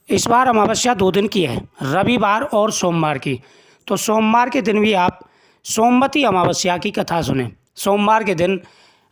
इस बार अमावस्या 2 दिन की है, रविवार और सोमवार की। तो सोमवार के दिन भी आप सोमवती अमावस्या की कथा सुनें। सोमवार के दिन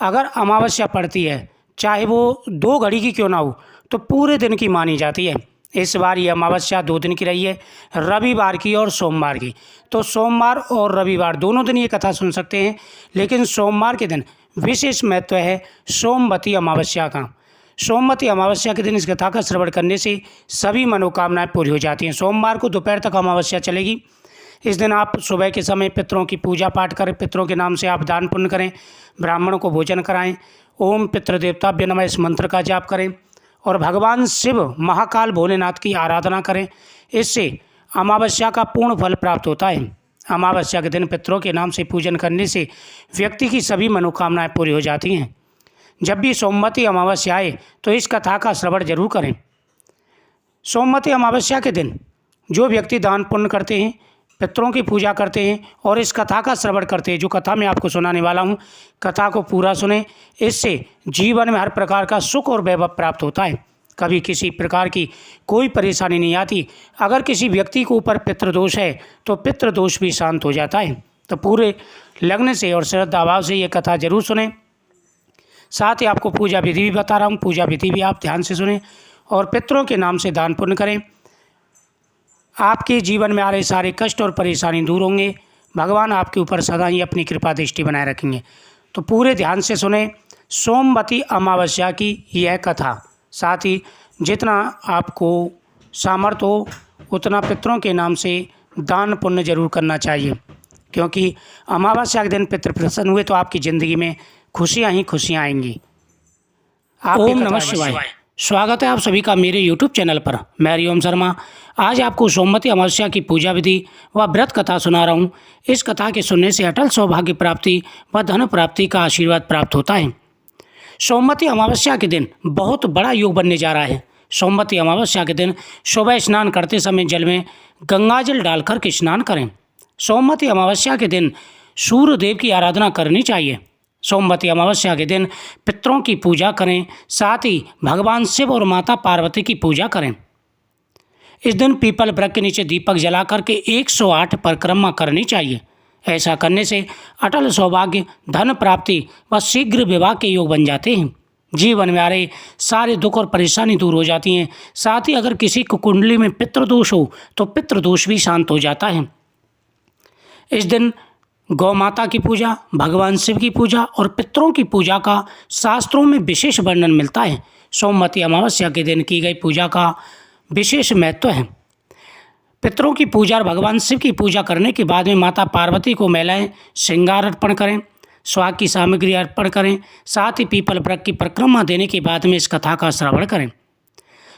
अगर अमावस्या पड़ती है, चाहे वो 2 घड़ी की क्यों ना हो, तो पूरे दिन की मानी जाती है। इस बार ये अमावस्या 2 दिन की रही है, रविवार की और सोमवार की। तो सोमवार और रविवार दोनों दिन ये कथा सुन सकते हैं, लेकिन सोमवार के दिन विशेष महत्व है सोमवती अमावस्या का। सोमवती अमावस्या के दिन इस कथा का श्रवण करने से सभी मनोकामनाएं पूरी हो जाती हैं। सोमवार को दोपहर तक अमावस्या चलेगी। इस दिन आप सुबह के समय पितरों की पूजा पाठ करें, पितरों के नाम से आप दान पुण्य करें, ब्राह्मणों को भोजन कराएं, ओम पितृदेवताभ्य नमः इस मंत्र का जाप करें और भगवान शिव महाकाल भोलेनाथ की आराधना करें। इससे अमावस्या का पूर्ण फल प्राप्त होता है। अमावस्या के दिन पितरों के नाम से पूजन करने से व्यक्ति की सभी मनोकामनाएं पूरी हो जाती हैं। जब भी सोमवती अमावस्या आए तो इस कथा का श्रवण जरूर करें। सोमवती अमावस्या के दिन जो व्यक्ति दान पुण्य करते हैं, पितरों की पूजा करते हैं और इस कथा का श्रवण करते हैं, जो कथा मैं आपको सुनाने वाला हूँ, कथा को पूरा सुने। इससे जीवन में हर प्रकार का सुख और वैभव प्राप्त होता है। कभी किसी प्रकार की कोई परेशानी नहीं आती। अगर किसी व्यक्ति के ऊपर पितृदोष है तो पितृदोष भी शांत हो जाता है। तो पूरे लगन से और श्रद्धा भाव से ये कथा जरूर सुने। साथ ही आपको पूजा विधि भी बता रहा हूँ, पूजा विधि भी आप ध्यान से सुने और पितरों के नाम से दान पुण्य करें। आपके जीवन में आ रहे सारे कष्ट और परेशानी दूर होंगे। भगवान आपके ऊपर सदा ही अपनी कृपा दृष्टि बनाए रखेंगे। तो पूरे ध्यान से सुने सोमवती अमावस्या की यह कथा। साथ ही जितना आपको सामर्थ्य हो उतना पितरों के नाम से दान पुण्य जरूर करना चाहिए, क्योंकि अमावस्या के दिन पितृ प्रसन्न हुए तो आपकी ज़िंदगी में खुशियाँ ही खुशियाँ आएंगी। ओम नमः शिवाय। स्वागत है आप सभी का मेरे YouTube चैनल पर। मैं हरिओम शर्मा आज आपको सोमवती अमावस्या की पूजा विधि व व्रत कथा सुना रहा हूँ। इस कथा के सुनने से अटल सौभाग्य प्राप्ति व धन प्राप्ति का आशीर्वाद प्राप्त होता है। सोमवती अमावस्या के दिन बहुत बड़ा योग बनने जा रहा है। सोमवती अमावस्या के दिन सुबह स्नान करते समय जल में गंगा जल डालकर के स्नान करें। सोमवती अमावस्या के दिन सूर्य देव की आराधना करनी चाहिए। सोमवती अमावस्या के दिन पितरों की पूजा करें, साथ ही भगवान शिव और माता पार्वती की पूजा करें। इस दिन पीपल वृक्ष के नीचे दीपक जला करके 108 परिक्रमा करनी चाहिए। ऐसा करने से अटल सौभाग्य, धन प्राप्ति व शीघ्र विवाह के योग बन जाते हैं। जीवन में आ रहे सारे दुख और परेशानी दूर हो जाती हैं। साथ ही अगर किसी को कुंडली में पितृदोष हो तो पितृदोष भी शांत हो जाता है। इस दिन गौ माता की पूजा, भगवान शिव की पूजा और पितरों की पूजा का शास्त्रों में विशेष वर्णन मिलता है। सोमवती अमावस्या के दिन की गई पूजा का विशेष महत्व है। पितरों की पूजा और भगवान शिव की पूजा करने के बाद में माता पार्वती को महिलाएं श्रृंगार अर्पण करें, स्वाग की सामग्री अर्पण करें। साथ ही पीपल वृक्ष की परिक्रमा देने के बाद में इस कथा का श्रवण करें।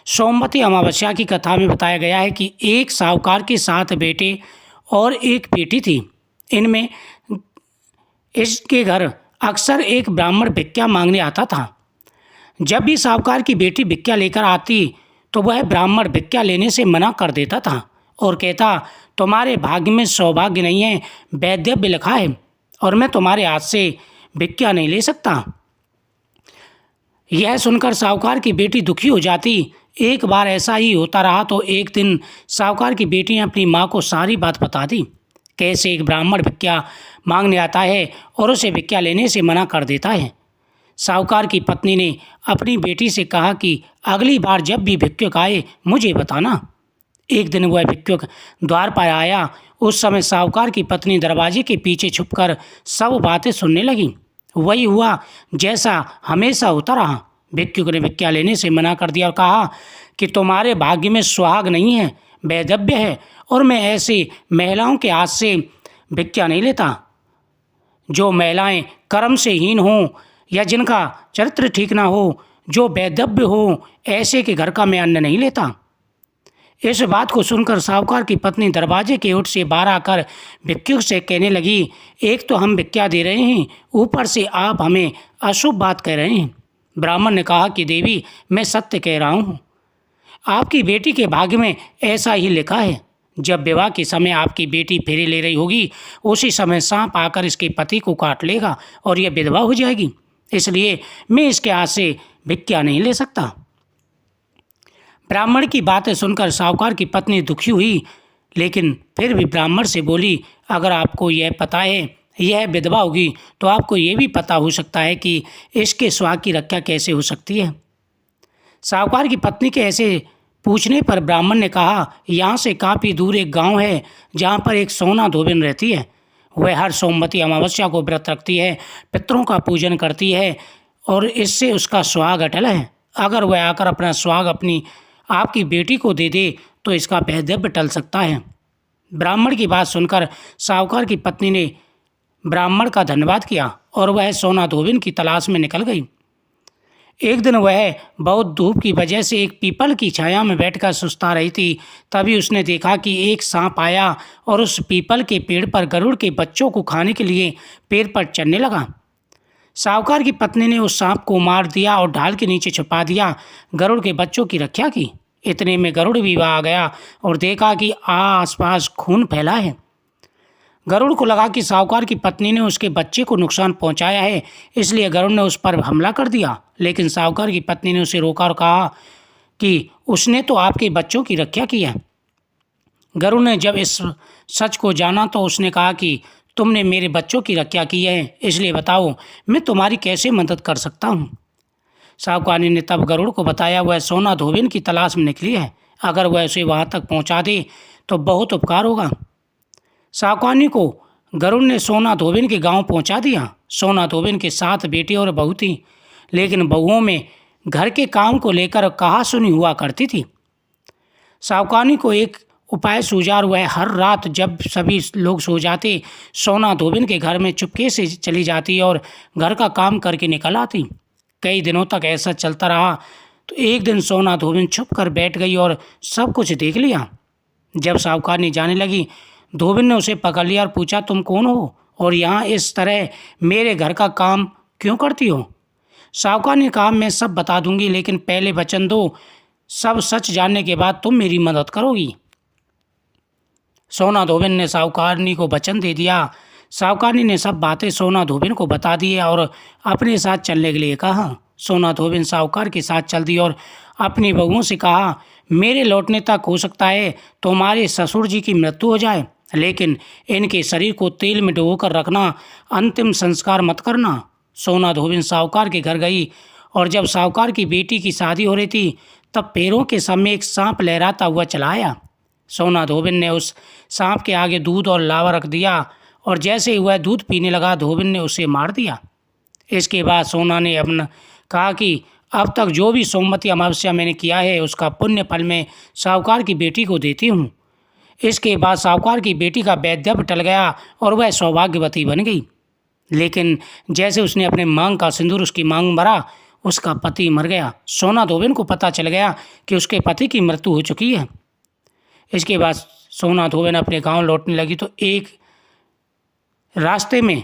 सोमवती अमावस्या की कथा में बताया गया है कि एक साहूकार के 7 बेटे और एक बेटी थी। इनमें इसके घर अक्सर एक ब्राह्मण भिक्षा मांगने आता था। जब भी साहूकार की बेटी भिक्षा लेकर आती तो वह ब्राह्मण भिक्षा लेने से मना कर देता था और कहता, तुम्हारे भाग्य में सौभाग्य नहीं है, वैधव्य लिखा है और मैं तुम्हारे हाथ से भिक्षा नहीं ले सकता। यह सुनकर साहूकार की बेटी दुखी हो जाती। एक बार ऐसा ही होता रहा तो एक दिन साहूकार की बेटी ने अपनी माँ को सारी बात बता दी। कैसे एक ब्राह्मण भिक्षा मांगने आता है और उसे भिक्षा लेने से मना कर देता है। साहूकार की पत्नी ने अपनी बेटी से कहा कि अगली बार जब भी भिक्षुक आए मुझे बताना। एक दिन वह भिक्षुक द्वार पर आया। उस समय साहूकार की पत्नी दरवाजे के पीछे छुपकर सब बातें सुनने लगी। वही हुआ जैसा हमेशा होता रहा। भिक्षुक ने भिक्षा लेने से मना कर दिया और कहा कि तुम्हारे भाग्य में सुहाग नहीं है, वैधव्य है और मैं ऐसी महिलाओं के हाथ से भिक्षा नहीं लेता। जो महिलाएं कर्म से हीन हों या जिनका चरित्र ठीक ना हो, जो वैधव्य हो, ऐसे के घर का मैं अन्न नहीं लेता। इस बात को सुनकर साहूकार की पत्नी दरवाजे के ओट से बाहर आकर भिक्षुक से कहने लगी, एक तो हम भिक्षा दे रहे हैं, ऊपर से आप हमें अशुभ बात कह रहे हैं। ब्राह्मण ने कहा कि देवी, मैं सत्य कह रहा हूँ। आपकी बेटी के भाग्य में ऐसा ही लिखा है। जब विवाह के समय आपकी बेटी फेरे ले रही होगी, उसी समय सांप आकर इसके पति को काट लेगा और यह विधवा हो जाएगी। इसलिए मैं इसके हाथ से भिक्षा नहीं ले सकता। ब्राह्मण की बातें सुनकर साहूकार की पत्नी दुखी हुई, लेकिन फिर भी ब्राह्मण से बोली, अगर आपको यह पता है यह विधवा होगी तो आपको ये भी पता हो सकता है कि इसके सुहाग की रक्षा कैसे हो सकती है। साहूकार की पत्नी के ऐसे पूछने पर ब्राह्मण ने कहा, यहाँ से काफ़ी दूर एक गांव है जहाँ पर एक सोना धोबिन रहती है। वह हर सोमवती अमावस्या को व्रत रखती है, पितरों का पूजन करती है और इससे उसका सुहाग अटल है। अगर वह आकर अपना सुहाग अपनी आपकी बेटी को दे दे तो इसका वैधव्य टल सकता है। ब्राह्मण की बात सुनकर साहूकार की पत्नी ने ब्राह्मण का धन्यवाद किया और वह सोना धोबिन की तलाश में निकल गई। एक दिन वह बहुत धूप की वजह से एक पीपल की छाया में बैठकर सुस्ता रही थी। तभी उसने देखा कि एक सांप आया और उस पीपल के पेड़ पर गरुड़ के बच्चों को खाने के लिए पेड़ पर चढ़ने लगा। साहूकार की पत्नी ने उस सांप को मार दिया और ढाल के नीचे छुपा दिया। गरुड़ के बच्चों की रक्षा की। इतने में गरुड़ भी वहाँ आ गया और देखा कि आसपास खून फैला है। गरुड़ को लगा कि साहूकार की पत्नी ने उसके बच्चे को नुकसान पहुंचाया है, इसलिए गरुड़ ने उस पर हमला कर दिया। लेकिन साहूकार की पत्नी ने उसे रोका और कहा कि उसने तो आपके बच्चों की रक्षा की है। गरुड़ ने जब इस सच को जाना तो उसने कहा कि तुमने मेरे बच्चों की रक्षा की है, इसलिए बताओ मैं तुम्हारी कैसे मदद कर सकता हूँ। साहूकारनी ने तब गरुड़ को बताया, वह सोना धोबिन की तलाश में निकली है, अगर वह उसे वहाँ तक पहुँचा दे तो बहुत उपकार होगा। साहूकारनी को गरुड़ ने सोना धोबिन के गांव पहुंचा दिया। सोना धोबिन के 7 बेटी और बहू थी, लेकिन बहुओं में घर के काम को लेकर कहासुनी हुआ करती थी। साहूकारनी को एक उपाय सूझा और वह हर रात जब सभी लोग सो जाते, सोना धोबिन के घर में चुपके से चली जाती और घर का काम करके निकल आती। कई दिनों तक ऐसा चलता रहा तो एक दिन सोना धोबिन छुप कर बैठ गई और सब कुछ देख लिया। जब साहूकारनी जाने लगी, धोबिन ने उसे पकड़ लिया और पूछा, तुम कौन हो और यहाँ इस तरह मेरे घर का काम क्यों करती हो? साहूकार ने कहा, मैं सब बता दूंगी, लेकिन पहले वचन दो, सब सच जानने के बाद तुम मेरी मदद करोगी। सोना धोबिन ने साहूकारनी को वचन दे दिया। साहूकारनी ने सब बातें सोना धोबिन को बता दी और अपने साथ चलने के लिए कहा। सोना धोबिन साहूकार के साथ चल दी और अपनी बहुओं से कहा, मेरे लौटने तक हो सकता है तुम्हारे ससुर जी की मृत्यु हो जाए, लेकिन इनके शरीर को तेल में डुबोकर रखना, अंतिम संस्कार मत करना। सोना धोबिन साहूकार के घर गई और जब साहूकार की बेटी की शादी हो रही थी तब पैरों के सामने एक सांप लहराता हुआ चला आया। सोना धोबिन ने उस सांप के आगे दूध और लावा रख दिया और जैसे ही वह दूध पीने लगा, धोबिन ने उसे मार दिया। इसके बाद सोना ने अपना कहा कि अब तक जो भी सोमवती अमावस्या मैंने किया है उसका पुण्य फल मैं साहूकार की बेटी को देती हूँ। इसके बाद साहूकार की बेटी का वैधव्य टल गया और वह सौभाग्यवती बन गई। लेकिन जैसे उसने अपने मांग का सिंदूर उसकी मांग भरा, उसका पति मर गया। सोना धोबिन को पता चल गया कि उसके पति की मृत्यु हो चुकी है। इसके बाद सोना धोबिन अपने गांव लौटने लगी तो एक रास्ते में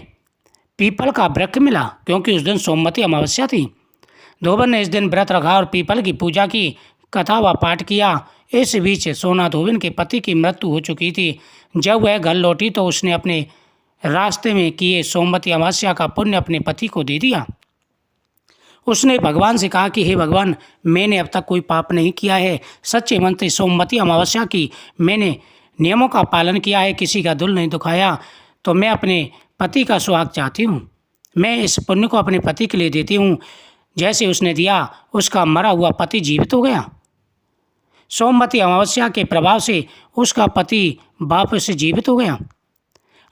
पीपल का वृक्ष मिला, क्योंकि उस दिन सोमवती अमावस्या थी। धोबिन ने इस दिन व्रत रखा और पीपल की पूजा की, कथा व पाठ किया। इस बीच सोना धोबिन के पति की मृत्यु हो चुकी थी। जब वह घर लौटी तो उसने अपने रास्ते में किए सोमवती अमावस्या का पुण्य अपने पति को दे दिया। उसने भगवान से कहा कि हे भगवान, मैंने अब तक कोई पाप नहीं किया है, सच्चे मन से सोमवती अमावस्या की मैंने नियमों का पालन किया है, किसी का दिल नहीं दुखाया, तो मैं अपने पति का सुहाग चाहती हूँ। मैं इस पुण्य को अपने पति के लिए देती हूँ। जैसे उसने दिया, उसका मरा हुआ पति जीवित हो गया। सोमवती अमावस्या के प्रभाव से उसका पति वापस से जीवित हो गया।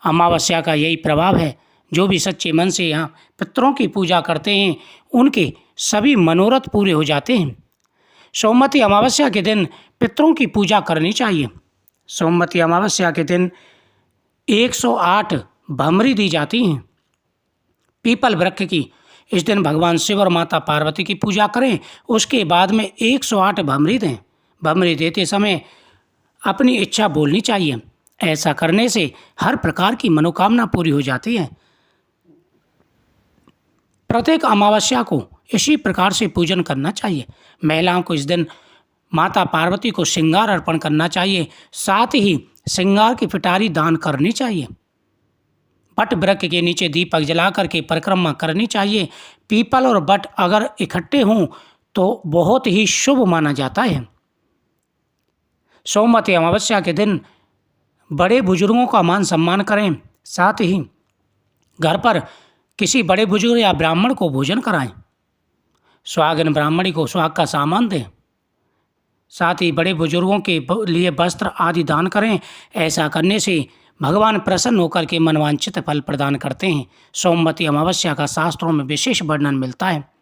अमावस्या का यही प्रभाव है। जो भी सच्चे मन से यहाँ पितरों की पूजा करते हैं उनके सभी मनोरथ पूरे हो जाते हैं। सोमवती अमावस्या के दिन पितरों की पूजा करनी चाहिए। सोमवती अमावस्या के दिन 108 भमरी दी जाती हैं पीपल वृक्ष की। इस दिन भगवान शिव और माता पार्वती की पूजा करें। उसके बाद में 108 भमरी दें। भमरी देते समय अपनी इच्छा बोलनी चाहिए। ऐसा करने से हर प्रकार की मनोकामना पूरी हो जाती है। प्रत्येक अमावस्या को इसी प्रकार से पूजन करना चाहिए। महिलाओं को इस दिन माता पार्वती को श्रृंगार अर्पण करना चाहिए। साथ ही श्रृंगार की पिटारी दान करनी चाहिए। बट वृक्ष के नीचे दीपक जला करके परिक्रमा करनी चाहिए। पीपल और बट अगर इकट्ठे हों तो बहुत ही शुभ माना जाता है। सोमवती अमावस्या के दिन बड़े बुजुर्गों का मान सम्मान करें, साथ ही घर पर किसी बड़े बुजुर्ग या ब्राह्मण को भोजन कराएं। सुहागिन ब्राह्मणी को सुहाग का सामान दें। साथ ही बड़े बुजुर्गों के लिए वस्त्र आदि दान करें। ऐसा करने से भगवान प्रसन्न होकर के मनवांछित फल प्रदान करते हैं। सोमवती अमावस्या का शास्त्रों में विशेष वर्णन मिलता है।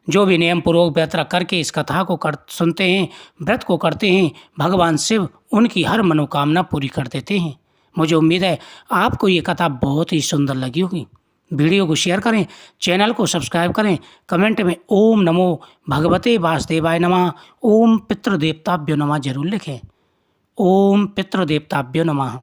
जो भी नियम पूर्वक व्रत रख करके इस कथा को सुनते हैं, व्रत को करते हैं, भगवान शिव उनकी हर मनोकामना पूरी कर देते हैं। मुझे उम्मीद है आपको ये कथा बहुत ही सुंदर लगी होगी। वीडियो को शेयर करें, चैनल को सब्सक्राइब करें, कमेंट में ओम नमो भगवते वासुदेवाय नमः, ओम पितृदेवताभ्यो नमः जरूर लिखें। ओम पितृदेवताभ्यो नमः।